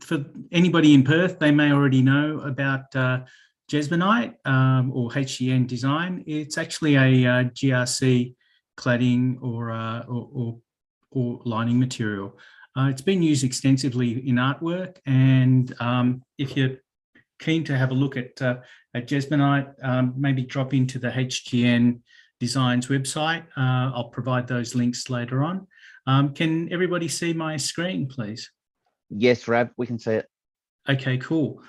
for anybody in Perth, they may already know about Jesmonite or HGN design. It's actually a GRC cladding or lining material. It's been used extensively in artwork, and if you're keen to have a look at Jesmonite, maybe drop into the HGN Designs website. I'll provide those links later on. Can everybody see my screen, please? Yes, Rav, we can see it. Okay, cool.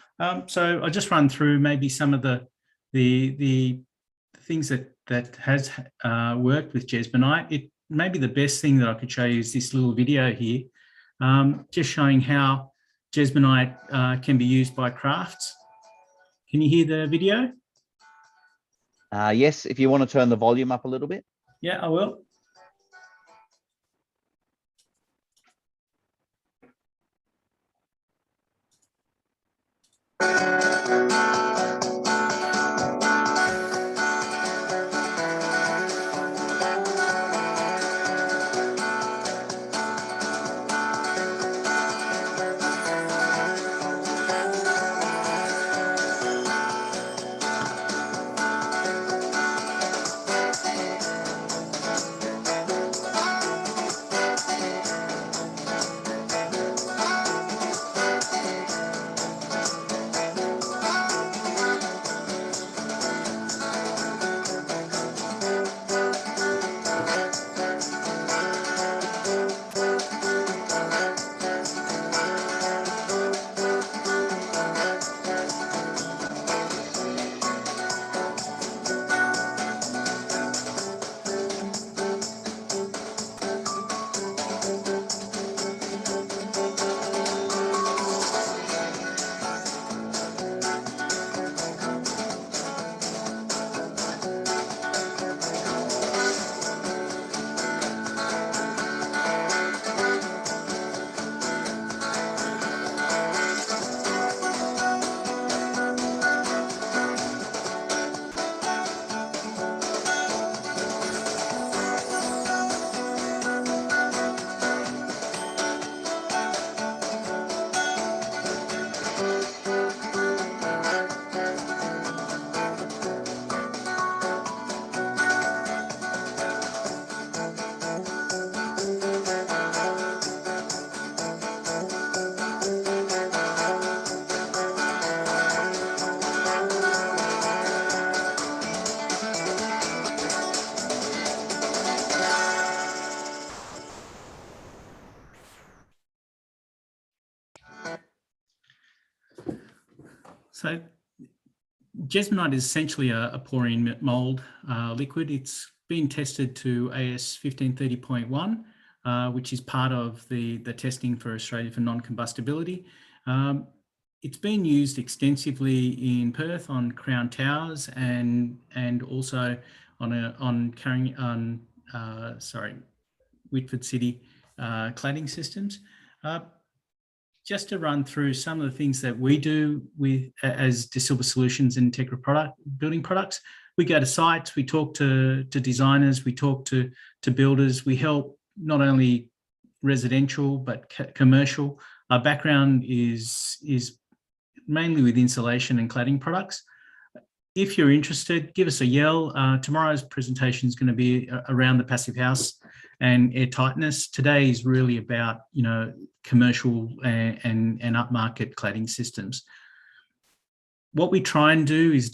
So I'll just run through maybe some of the things that has worked with Jesmonite. Maybe the best thing that I could show you is this little video here, just showing how Jesmonite can be used by crafts. Can you hear the video? Yes, if you want to turn the volume up a little bit. Yeah, I will. So Jesmonite is essentially a pour-in mould liquid. It's been tested to AS 1530.1, which is part of the testing for Australia for non-combustibility. It's been used extensively in Perth on Crown Towers and also on Whitford City cladding systems. Just to run through some of the things that we do with as De Silva Solutions and Integra building products. We go to sites, we talk to designers, we talk to builders. We help not only residential but commercial. Our background is mainly with insulation and cladding products. If you're interested, give us a yell. Tomorrow's presentation is going to be around the passive house and air tightness. Today is really about, commercial and upmarket cladding systems. What we try and do is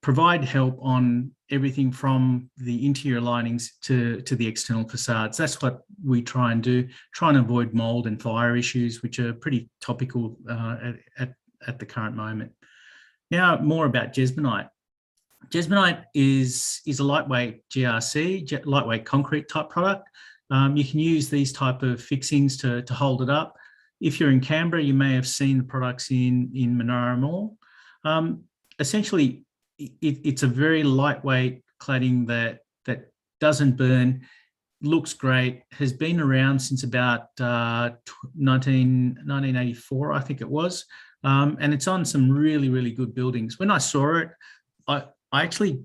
provide help on everything from the interior linings to the external facades. That's what we try and do, try and avoid mold and fire issues, which are pretty topical at the current moment. Now, more about Jesmonite. Jesmonite is a lightweight GRC, lightweight concrete type product. You can use these type of fixings to hold it up. If you're in Canberra, you may have seen the products in Monaro Mall. Essentially, it's a very lightweight cladding that doesn't burn, looks great, has been around since about 1984, I think it was. And it's on some really, really good buildings. When I saw it, I actually,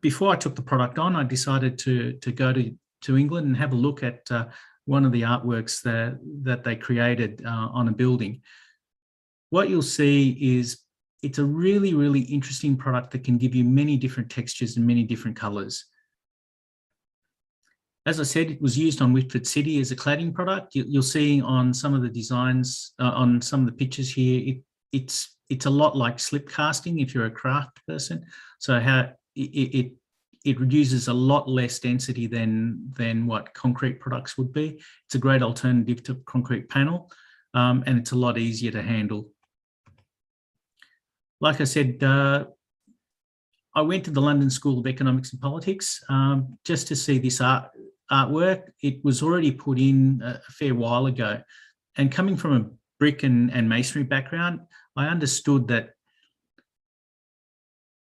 before I took the product on, I decided to go to England and have a look at one of the artworks that they created on a building. What you'll see is it's a really, really interesting product that can give you many different textures and many different colours. As I said, it was used on Whitford City as a cladding product. You'll see on some of the designs, on some of the pictures here, it's a lot like slip casting if you're a craft person. So how it uses a lot less density than what concrete products would be. It's a great alternative to concrete panel, and it's a lot easier to handle. Like I said, I went to the London School of Economics and Politics just to see this artwork. It was already put in a fair while ago. And coming from a brick and masonry background, I understood that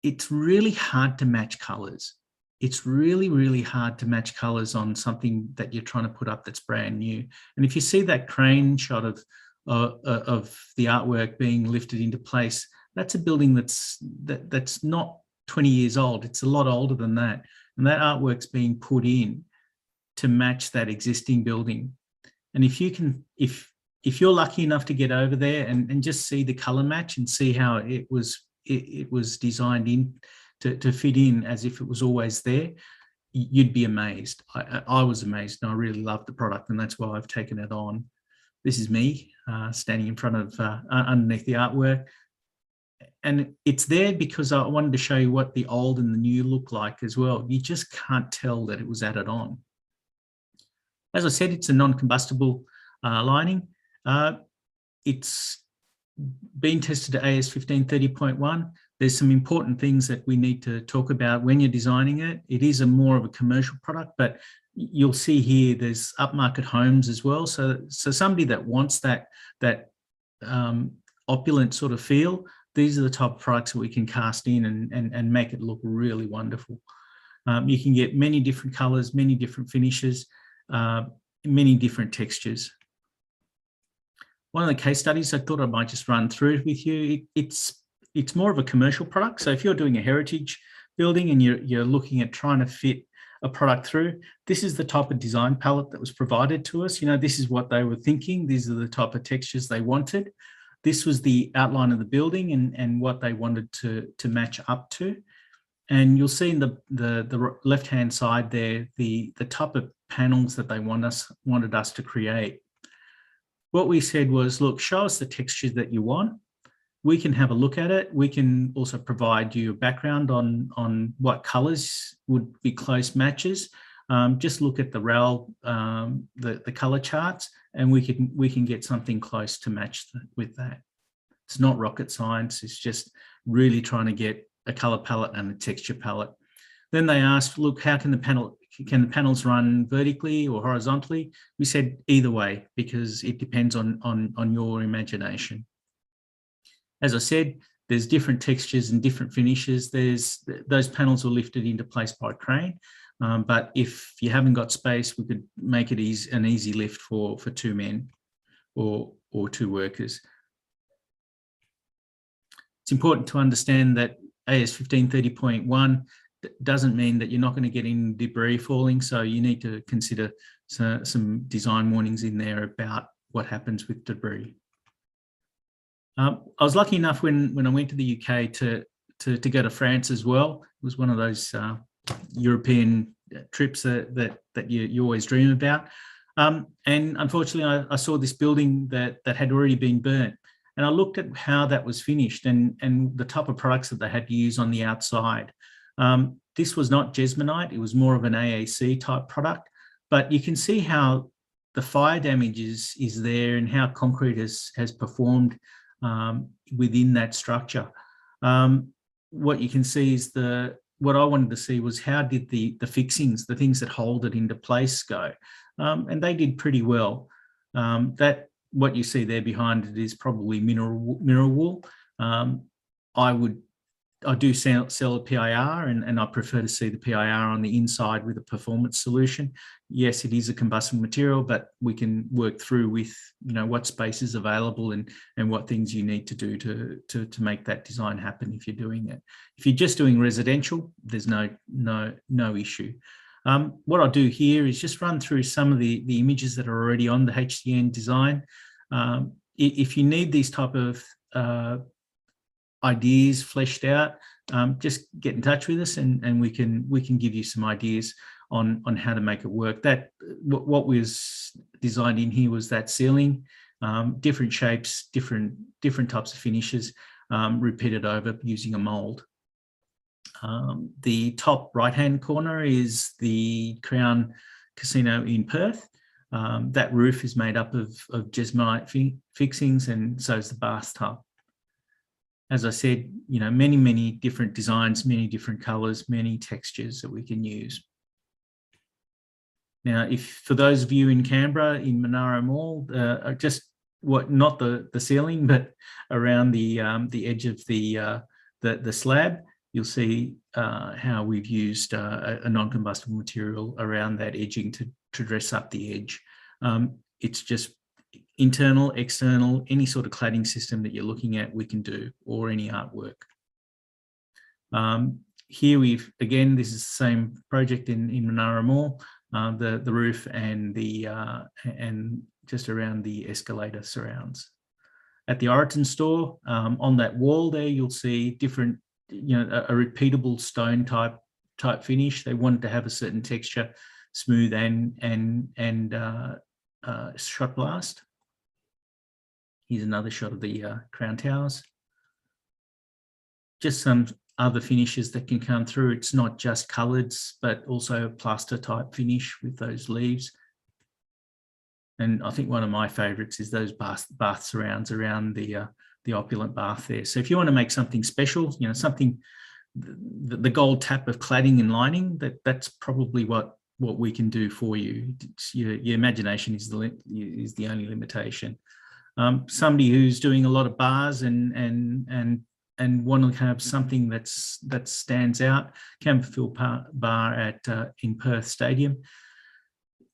it's really hard to match colours. It's really, really hard to match colours on something that you're trying to put up that's brand new. And if you see that crane shot of the artwork being lifted into place, that's a building that's not 20 years old. It's a lot older than that. And that artwork's being put in to match that existing building. And if you're lucky enough to get over there and just see the color match and see how it was designed in to fit in as if it was always there, you'd be amazed. I was amazed, and I really loved the product, and that's why I've taken it on. This is me standing in front of underneath the artwork. And it's there because I wanted to show you what the old and the new look like as well. You just can't tell that it was added on. As I said, it's a non-combustible lining. It's been tested at AS 1530.1. There's some important things that we need to talk about when you're designing it. It is more of a commercial product, but you'll see here there's upmarket homes as well. So somebody that wants that opulent sort of feel, these are the type of products that we can cast in and make it look really wonderful. You can get many different colours, many different finishes, many different textures. One of the case studies I thought I might just run through with you, it's more of a commercial product. So if you're doing a heritage building and you're looking at trying to fit a product through, this is the type of design palette that was provided to us. You know, this is what they were thinking. These are the type of textures they wanted. This was the outline of the building and what they wanted to match up to. And you'll see in the left-hand side there, the type of panels that they wanted us to create. What we said was, look, show us the textures that you want. We can have a look at it. We can also provide you a background on what colours would be close matches. Just look at the RAL, the colour charts, and we can get something close to match with that. It's not rocket science. It's just really trying to get a colour palette and a texture palette. Then they asked, look, how can the panels run vertically or horizontally? We said either way, because it depends on your imagination. As I said, there's different textures and different finishes. Those panels are lifted into place by crane. But if you haven't got space, we could make it an easy lift for 2 men or 2 workers. It's important to understand that AS 1530.1 doesn't mean that you're not going to get any debris falling. So you need to consider some design warnings in there about what happens with debris. I was lucky enough when I went to the UK to go to France as well. It was one of those European trips that you always dream about. And unfortunately, I saw this building that had already been burnt. And I looked at how that was finished and the type of products that they had to use on the outside. This was not Jesmonite. It was more of an AAC type product. But you can see how the fire damage is there and how concrete has performed within that structure. What you can see is what I wanted to see was how did the fixings, the things that hold it into place, go, and they did pretty well. What you see there behind it is probably mineral wool. I do sell a PIR and I prefer to see the PIR on the inside with a performance solution. Yes, it is a combustible material, but we can work through with what space is available and what things you need to do to make that design happen if you're doing it. If you're just doing residential, there's no issue. What I'll do here is just run through some of the images that are already on the HDN design. If you need these type of ideas fleshed out, just get in touch with us, and we can give you some ideas on how to make it work. That what was designed in here was that ceiling, different shapes, different types of finishes, repeated over using a mold. The top right-hand corner is the Crown Casino in Perth. That roof is made up of jesmonite fixings, and so is the bathtub. As I said, many different designs, many different colours, many textures that we can use. Now, if for those of you in Canberra, in Monaro Mall, just not the ceiling, but around the edge of the slab, you'll see how we've used a non-combustible material around that edging to dress up the edge. It's just internal, external, any sort of cladding system that you're looking at, we can do, or any artwork. Here again, this is the same project in Monaro Mall, the roof and and just around the escalator surrounds. At the Oriton store, on that wall there, you'll see different, a repeatable stone type finish. They wanted to have a certain texture, smooth and shot blast. Here's another shot of the Crown Towers. Just some other finishes that can come through. It's not just coloureds, but also a plaster type finish with those leaves. And I think one of my favourites is those bath surrounds around the opulent bath there. So if you want to make something special, something, the gold tap of cladding and lining, that's probably what we can do for you. Your imagination is the only limitation. Somebody who's doing a lot of bars and want to have something that stands out, Camberfield Bar in Perth Stadium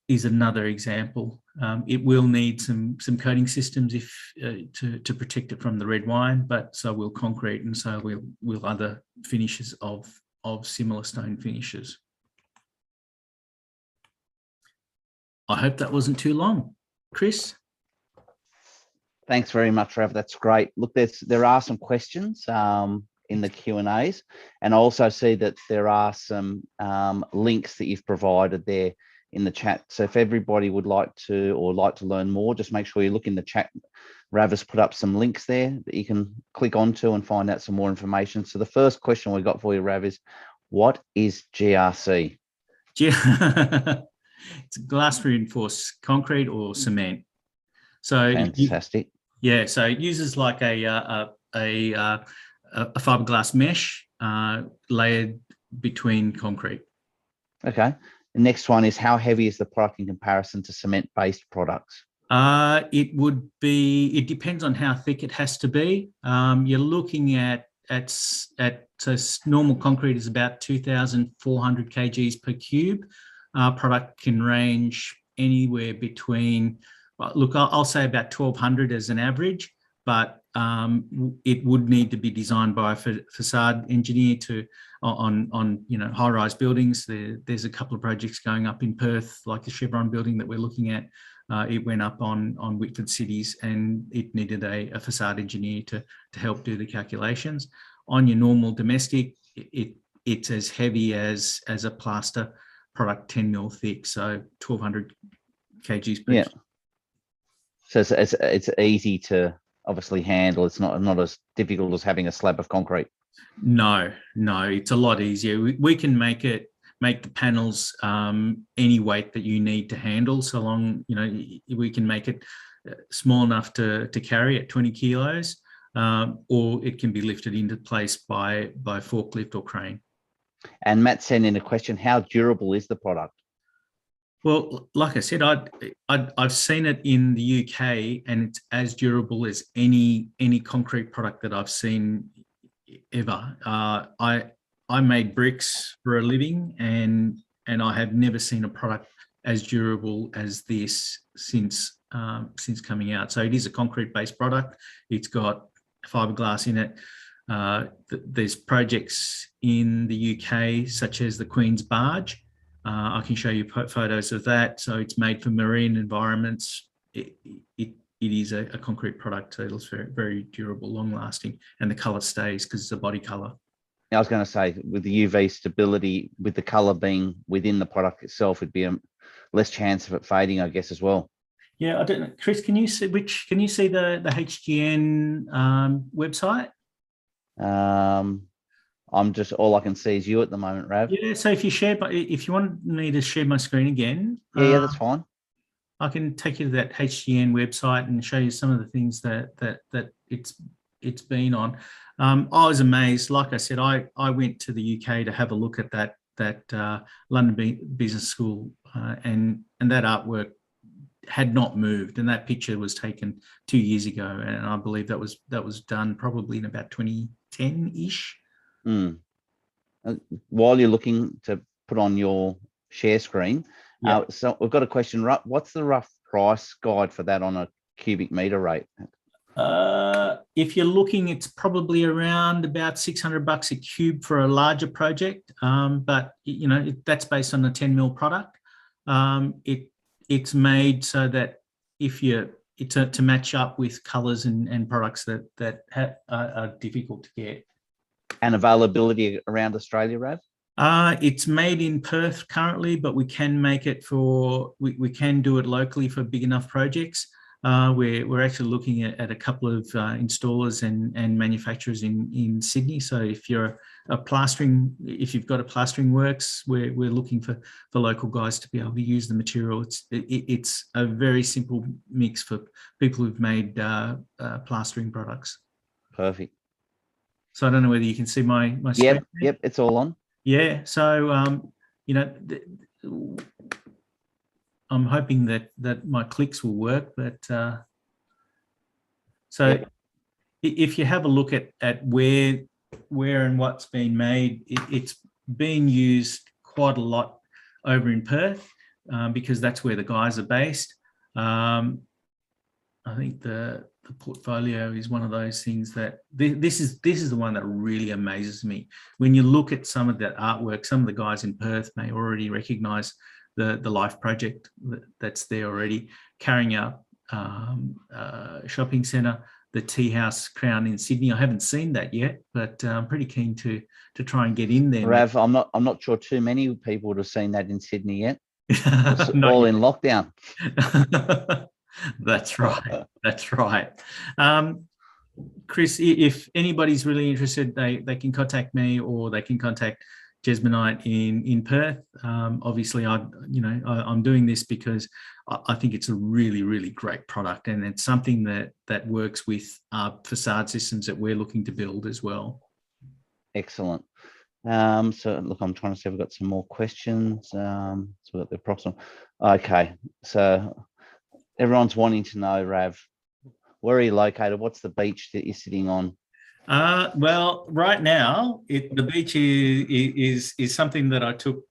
is another example. It will need some coating systems to protect it from the red wine, but so will concrete, and so will other finishes of similar stone finishes. I hope that wasn't too long. Chris? Thanks very much, Rav. That's great. Look, there are some questions in the Q&As, and I also see that there are some links that you've provided there in the chat. So if everybody would like to learn more, just make sure you look in the chat. Rav has put up some links there that you can click onto and find out some more information. So the first question we got for you, Rav, is what is GRC? It's glass reinforced concrete or cement. So fantastic. So it uses like a fiberglass mesh layered between concrete. Okay. The next one is, how heavy is the product in comparison to cement-based products? It depends on how thick it has to be. You're looking at so normal concrete is about 2,400 kgs per cube. Product can range anywhere between, look, I'll say about 1,200 as an average, but it would need to be designed by a facade engineer on high-rise buildings. There's a couple of projects going up in Perth, like the Chevron building that we're looking at. It went up on Whitford Cities, and it needed a facade engineer to help do the calculations. On your normal domestic, it's as heavy as a plaster product, 10 mil thick, so 1,200 kgs per. Yeah. So it's easy to obviously handle. It's not as difficult as having a slab of concrete. No, it's a lot easier. We can make the panels any weight that you need to handle, so long, we can make it small enough to carry at 20 kilos, or it can be lifted into place by forklift or crane. And Matt sent in a question, how durable is the product? Well, like I said, I've seen it in the UK, and it's as durable as any concrete product that I've seen ever. I made bricks for a living, and I have never seen a product as durable as this since coming out. So it is a concrete-based product. It's got fiberglass in it. There's projects in the UK, such as the Queen's Barge, I can show you photos of that. So it's made for marine environments. It is a concrete product, so it's very, very durable, long lasting, and the color stays because it's a body color. I was going to say, with the UV stability, with the color being within the product itself, it'd be a less chance of it fading, I guess, as well. Yeah, I don't know. Chris, can you see the HGN website? I'm just, all I can see is you at the moment, Rav. Yeah, so if you want me to share my screen again, yeah, that's fine. I can take you to that HGN website and show you some of the things that it's been on. I was amazed. Like I said, I went to the UK to have a look at that London Business School, and that artwork had not moved, and that picture was taken 2 years ago, and I believe that was done probably in about 2010-ish. While you're looking to put on your share screen, so we've got a question. What's the rough price guide for that on a cubic meter rate? If you're looking, it's probably around about $600 a cube for a larger project, but that's based on a 10 mil product. It's made so that to match up with colors and products that are difficult to get. And availability around Australia, Rav? It's made in Perth currently, but we can make it we can do it locally for big enough projects. We're actually looking at a couple of installers and manufacturers in Sydney. So if you've got a plastering works, we're looking for local guys to be able to use the material. It's a very simple mix for people who've made plastering products. Perfect. So I don't know whether you can see my screen. Yep, it's all on. Yeah, so I'm hoping that my clicks will work, but if you have a look at where and what's been made, it's being used quite a lot over in Perth because that's where the guys are based. I think the portfolio is one of those things that this is the one that really amazes me. When you look at some of that artwork, some of the guys in Perth may already recognise the life project that's there already, carrying out shopping centre, the Tea House Crown in Sydney. I haven't seen that yet, but I'm pretty keen to try and get in there. Rav, I'm not sure too many people would have seen that in Sydney yet. It's all in lockdown. That's right. That's right. Chris, if anybody's really interested, they can contact me or they can contact Jesmonite in Perth. Obviously, I'm doing this because I think it's a really, really great product, and it's something that works with facade systems that we're looking to build as well. Excellent. So look, I'm trying to see if we've got some more questions. So we've got the approximate. Okay, so everyone's wanting to know, Rav, where are you located? What's the beach that you're sitting on? Well, right now, the beach is something that I took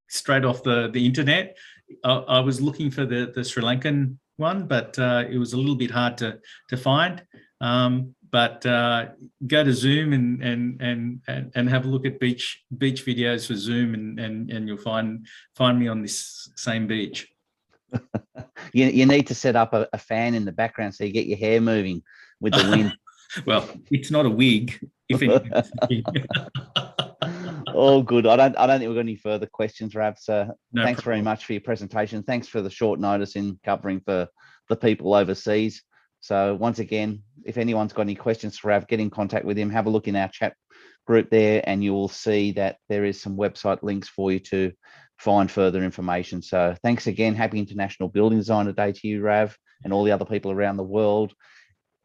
straight off the internet. I was looking for the Sri Lankan one, but it was a little bit hard to find. But go to Zoom and have a look at beach videos for Zoom, and you'll find me on this same beach. You need to set up a fan in the background so you get your hair moving with the wind. Well, it's not a wig. If anything. All good. I don't think we've got any further questions, Rav. So thanks very much for your presentation. Thanks for the short notice in covering for the people overseas. So once again, if anyone's got any questions for Rav, get in contact with him. Have a look in our chat group there, and you will see that there is some website links for you to find further information. So thanks again. Happy International Building Designer Day to you, Rav, and all the other people around the world.